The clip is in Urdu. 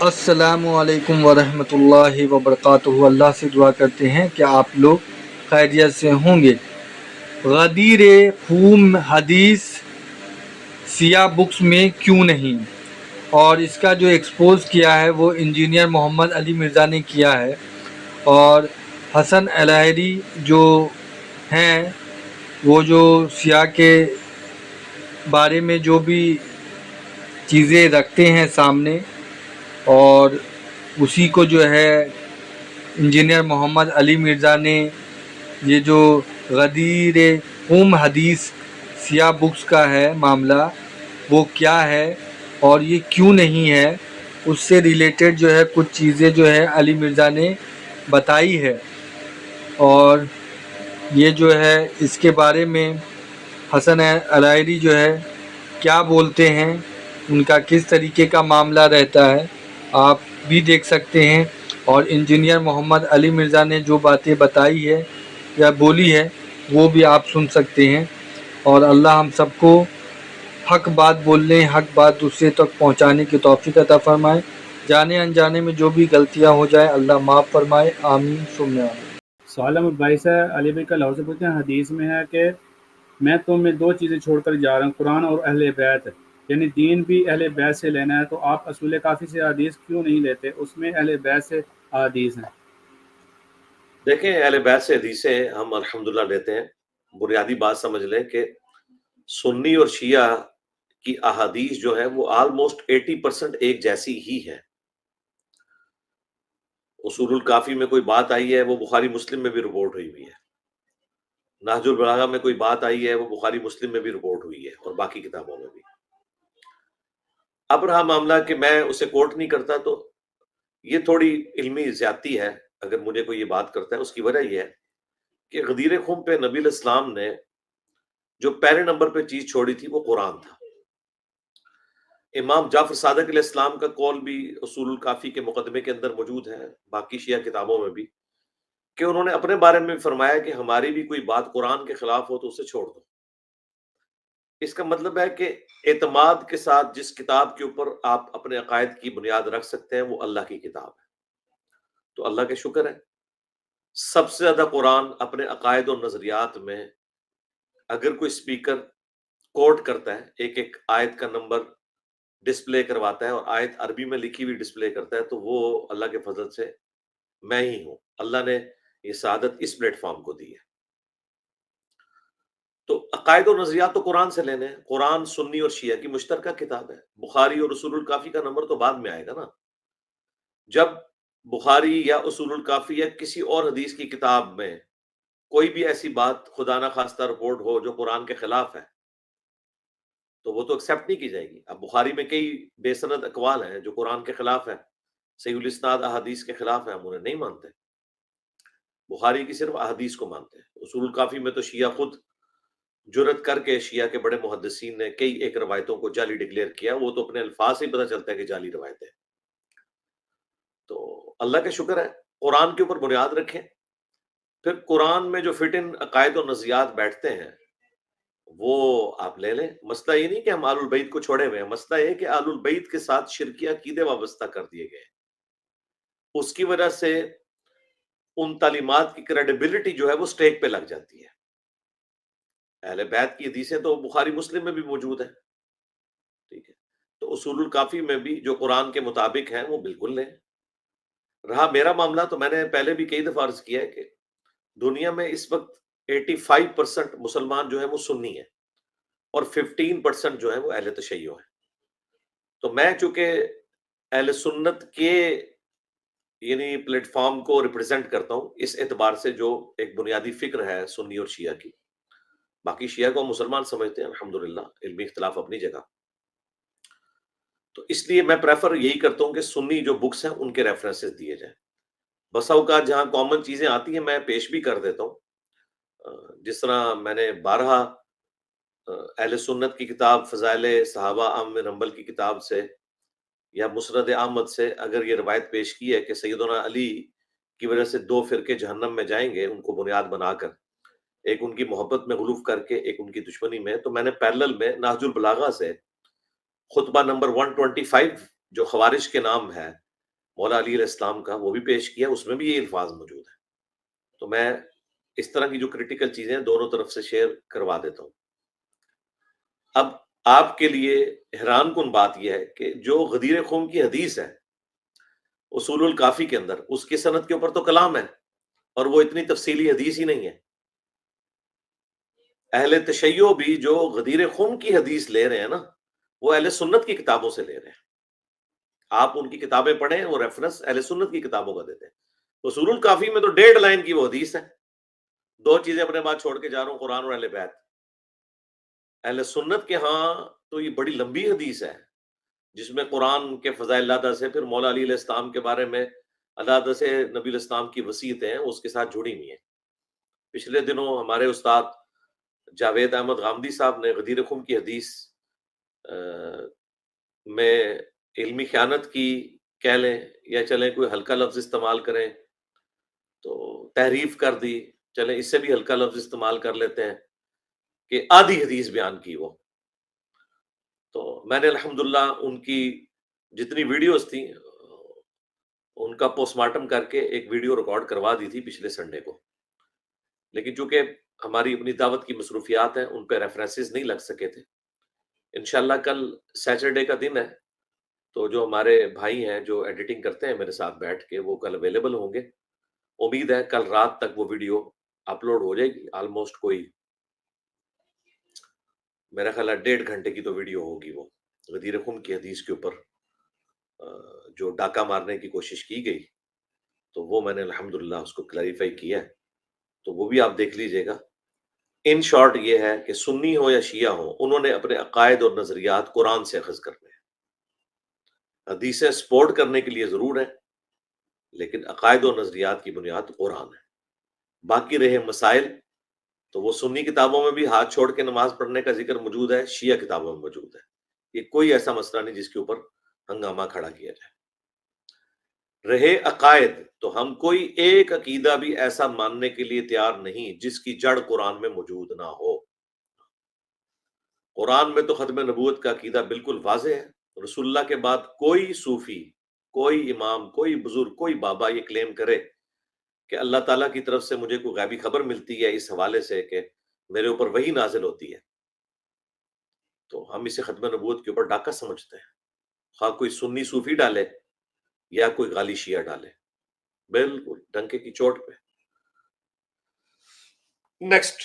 السلام علیکم ورحمۃ اللہ وبرکاتہ۔ اللہ سے دعا کرتے ہیں کہ آپ لوگ خیریت سے ہوں گے۔ غدیر خون حدیث سیاہ بکس میں کیوں نہیں، اور اس کا جو ایکسپوز کیا ہے وہ انجینئر محمد علی مرزا نے کیا ہے، اور حسن الہری جو ہیں وہ جو سیاہ کے بارے میں جو بھی چیزیں رکھتے ہیں سامنے، اور اسی کو جو ہے انجینئر محمد علی مرزا نے یہ جو غدیر حدیث سیاہ بکس کا ہے معاملہ وہ کیا ہے اور یہ کیوں نہیں ہے، اس سے ریلیٹڈ جو ہے کچھ چیزیں جو ہے علی مرزا نے بتائی ہے، اور یہ جو ہے اس کے بارے میں حسن الہری جو ہے کیا بولتے ہیں، ان کا کس طریقے کا معاملہ رہتا ہے، آپ بھی دیکھ سکتے ہیں، اور انجینئر محمد علی مرزا نے جو باتیں بتائی ہے یا بولی ہے وہ بھی آپ سن سکتے ہیں۔ اور اللہ ہم سب کو حق بات بولنے، حق بات دوسرے تک پہنچانے کی توفیق عطا فرمائے۔ جانے انجانے میں جو بھی غلطیاں ہو جائے اللہ معاف فرمائے، آمین ثم آمین۔ سوال نمبر 22 ہے، علی بھائی کا لاہور سے پوچھتے ہیں، حدیث میں ہے کہ میں تم میں دو چیزیں چھوڑ کر جا رہا ہوں، قرآن اور اہل بیت، یعنی دین بھی اہل بیت سے لینا ہے، تو آپ اصول کافی سے حدیث کیوں نہیں لیتے؟ اس میں اہل بیت سے حدیث ہیں۔ دیکھیں، اہل بیت سے حدیثیں ہم الحمدللہ لیتے ہیں۔ بنیادی بات سمجھ لیں کہ سنی اور شیعہ کی احادیث جو ہے وہ آلموسٹ 80% ایک جیسی ہی ہے۔ اصول الکافی میں کوئی بات آئی ہے وہ بخاری مسلم میں بھی رپورٹ ہوئی ہوئی ہے، نہج البلاغہ میں کوئی بات آئی ہے وہ بخاری مسلم میں بھی رپورٹ ہوئی ہے، اور باقی کتابوں میں بھی۔ اب رہا معاملہ کہ میں اسے کوٹ نہیں کرتا، تو یہ تھوڑی علمی زیادتی ہے اگر مجھے کوئی یہ بات کرتا ہے۔ اس کی وجہ یہ ہے کہ غدیر خم پہ نبی علیہ السلام نے جو پہلے نمبر پہ چیز چھوڑی تھی وہ قرآن تھا۔ امام جعفر صادق علیہ السلام کا قول بھی اصول الکافی کے مقدمے کے اندر موجود ہے، باقی شیعہ کتابوں میں بھی، کہ انہوں نے اپنے بارے میں فرمایا کہ ہماری بھی کوئی بات قرآن کے خلاف ہو تو اسے چھوڑ دو۔ اس کا مطلب ہے کہ اعتماد کے ساتھ جس کتاب کے اوپر آپ اپنے عقائد کی بنیاد رکھ سکتے ہیں وہ اللہ کی کتاب ہے۔ تو اللہ کا شکر ہے، سب سے زیادہ قرآن اپنے عقائد اور نظریات میں اگر کوئی اسپیکر کوٹ کرتا ہے، ایک ایک آیت کا نمبر ڈسپلے کرواتا ہے اور آیت عربی میں لکھی ہوئی ڈسپلے کرتا ہے، تو وہ اللہ کے فضل سے میں ہی ہوں۔ اللہ نے یہ سعادت اس پلیٹ فارم کو دی ہے۔ تو عقائد اور نظریات تو قرآن سے لینے ہیں۔ قرآن سنی اور شیعہ کی مشترکہ کتاب ہے۔ بخاری اور اصول الکافی کا نمبر تو بعد میں آئے گا نا۔ جب بخاری یا اصول الکافی یا کسی اور حدیث کی کتاب میں کوئی بھی ایسی بات خدا نہ خواستہ رپورٹ ہو جو قرآن کے خلاف ہے تو وہ تو ایکسیپٹ نہیں کی جائے گی۔ اب بخاری میں کئی بے سند اقوال ہیں جو قرآن کے خلاف ہے، صحیح الاسناد احادیث کے خلاف ہے، ہم انہیں نہیں مانتے۔ بخاری کی صرف احادیث کو مانتے ہیں۔ اصول الکافی میں تو شیعہ خود جرت کر کے، شیعہ کے بڑے محدثین نے کئی ایک روایتوں کو جعلی ڈکلیئر کیا، وہ تو اپنے الفاظ سے ہی پتہ چلتا ہے کہ جعلی روایتیں۔ تو اللہ کا شکر ہے، قرآن کے اوپر بنیاد رکھیں، پھر قرآن میں جو فٹ ان عقائد و نظریات بیٹھتے ہیں وہ آپ لے لیں۔ مسئلہ یہ نہیں کہ ہم آل البیت کو چھوڑے ہوئے ہیں، مسئلہ یہ کہ آل البیت کے ساتھ شرکی عقیدے وابستہ کر دیے گئے، اس کی وجہ سے ان تعلیمات کی کریڈیبلٹی جو ہے وہ سٹیک پہ لگ جاتی ہے۔ اہل بیت کی حدیثیں تو بخاری مسلم میں بھی موجود ہیں، ٹھیک ہے، تو اصول الکافی میں بھی جو قرآن کے مطابق ہیں وہ بالکل لیں۔ رہا میرا معاملہ، تو میں نے پہلے بھی کئی دفعہ عرض کیا ہے کہ دنیا میں اس وقت 85% مسلمان جو ہیں وہ سنی ہیں، اور 15% جو ہیں وہ اہل تشیع ہیں۔ تو میں چونکہ اہل سنت کے یعنی پلیٹ فارم کو ریپرزینٹ کرتا ہوں، اس اعتبار سے جو ایک بنیادی فکر ہے سنی اور شیعہ کی، باقی شیعہ کو مسلمان سمجھتے ہیں الحمدللہ، علمی اختلاف اپنی جگہ، تو اس لیے میں پریفر یہی کرتا ہوں کہ سنی جو بکس ہیں ان کے ریفرنسز دیے جائیں۔ بسا اوقات جہاں کامن چیزیں آتی ہیں میں پیش بھی کر دیتا ہوں، جس طرح میں نے بارہا اہل سنت کی کتاب فضائل صحابہ احمد بن حنبل کی کتاب سے یا مسند احمد سے اگر یہ روایت پیش کی ہے کہ سیدنا علی کی وجہ سے 2 فرقے جہنم میں جائیں گے، ان کو بنیاد بنا کر، ایک ان کی محبت میں غلوف کر کے، ایک ان کی دشمنی میں، تو میں نے پیرلل میں نہج البلاغہ سے خطبہ نمبر 125 جو خوارج کے نام ہے مولا علی علیہ السلام کا وہ بھی پیش کیا، اس میں بھی یہ الفاظ موجود ہیں. تو میں اس طرح کی جو کریٹیکل چیزیں ہیں دونوں طرف سے شیئر کروا دیتا ہوں. اب آپ کے لیے حیران کن بات یہ ہے کہ جو غدیر خم کی حدیث ہے اصول الکافی کے اندر، اس کی سند کے اوپر تو کلام ہے اور وہ اتنی تفصیلی حدیث ہی نہیں ہے. اہل تشیع بھی جو غدیر خم کی حدیث لے رہے ہیں نا، وہ اہل سنت کی کتابوں سے لے رہے ہیں. آپ ان کی کتابیں پڑھیں، وہ ریفرنس اہل سنت کی کتابوں کا دیتے ہیں. اصول الکافی میں تو 1.5 لائن کی وہ حدیث ہے. 2 چیزیں اپنے بعد چھوڑ کے جا رہا ہوں، قرآن اور اہل بیت. اہل سنت کے ہاں تو یہ بڑی لمبی حدیث ہے جس میں قرآن کے فضائل علیحدہ سے، پھر مولا علی علیہ السلام کے بارے میں علیحدہ سے نبی علیہ السلام کی وصیتیں اس کے ساتھ جڑی ہوئی ہیں. پچھلے دنوں ہمارے استاد جاوید احمد غامدی صاحب نے غدیر خم کی حدیث میں علمی خیانت کی کہہ لیں یا چلیں کوئی ہلکا لفظ استعمال کریں تو تحریف کر دی، چلیں اس سے بھی ہلکا لفظ استعمال کر لیتے ہیں، کہ آدھی حدیث بیان کی وہ. تو میں نے الحمدللہ ان کی جتنی ویڈیوز تھیں ان کا پوسٹ مارٹم کر کے ایک ویڈیو ریکارڈ کروا دی تھی پچھلے سنڈے کو. لیکن چونکہ ہماری اپنی دعوت کی مصروفیات ہیں ان پہ ریفرنسز نہیں لگ سکے تھے. انشاءاللہ کل سیٹرڈے کا دن ہے تو جو ہمارے بھائی ہیں جو ایڈیٹنگ کرتے ہیں میرے ساتھ بیٹھ کے، وہ کل اویلیبل ہوں گے. امید ہے کل رات تک وہ ویڈیو اپلوڈ ہو جائے گی. آلموسٹ کوئی میرا خیال ہے 1.5 گھنٹے کی تو ویڈیو ہوگی وہ غدیر خم کی حدیث کے اوپر جو ڈاکہ مارنے کی کوشش کی گئی، تو وہ میں نے الحمدللہ اس کو کلیریفائی کیا ہے، تو وہ بھی آپ دیکھ لیجئے گا. ان شارٹ یہ ہے کہ سنی ہو یا شیعہ ہو، انہوں نے اپنے عقائد اور نظریات قرآن سے اخذ کرنے ہیں. حدیثیں سپورٹ کرنے کے لیے ضرور ہیں لیکن عقائد اور نظریات کی بنیاد قرآن ہے. باقی رہے مسائل تو وہ سنی کتابوں میں بھی ہاتھ چھوڑ کے نماز پڑھنے کا ذکر موجود ہے، شیعہ کتابوں میں موجود ہے. یہ کوئی ایسا مسئلہ نہیں جس کے اوپر ہنگامہ کھڑا کیا جائے. رہے عقائد تو ہم کوئی ایک عقیدہ بھی ایسا ماننے کے لیے تیار نہیں جس کی جڑ قرآن میں موجود نہ ہو. قرآن میں تو ختم نبوت کا عقیدہ بالکل واضح ہے. رسول اللہ کے بعد کوئی صوفی، کوئی امام، کوئی بزرگ، کوئی بابا یہ کلیم کرے کہ اللہ تعالیٰ کی طرف سے مجھے کوئی غیبی خبر ملتی ہے اس حوالے سے کہ میرے اوپر وحی نازل ہوتی ہے، تو ہم اسے ختم نبوت کے اوپر ڈاکہ سمجھتے ہیں. خواہ کوئی سنی صوفی ڈالے یا کوئی غالی شیعہ ڈالے، بالکل ڈنکے کی چوٹ پہ. نیکسٹ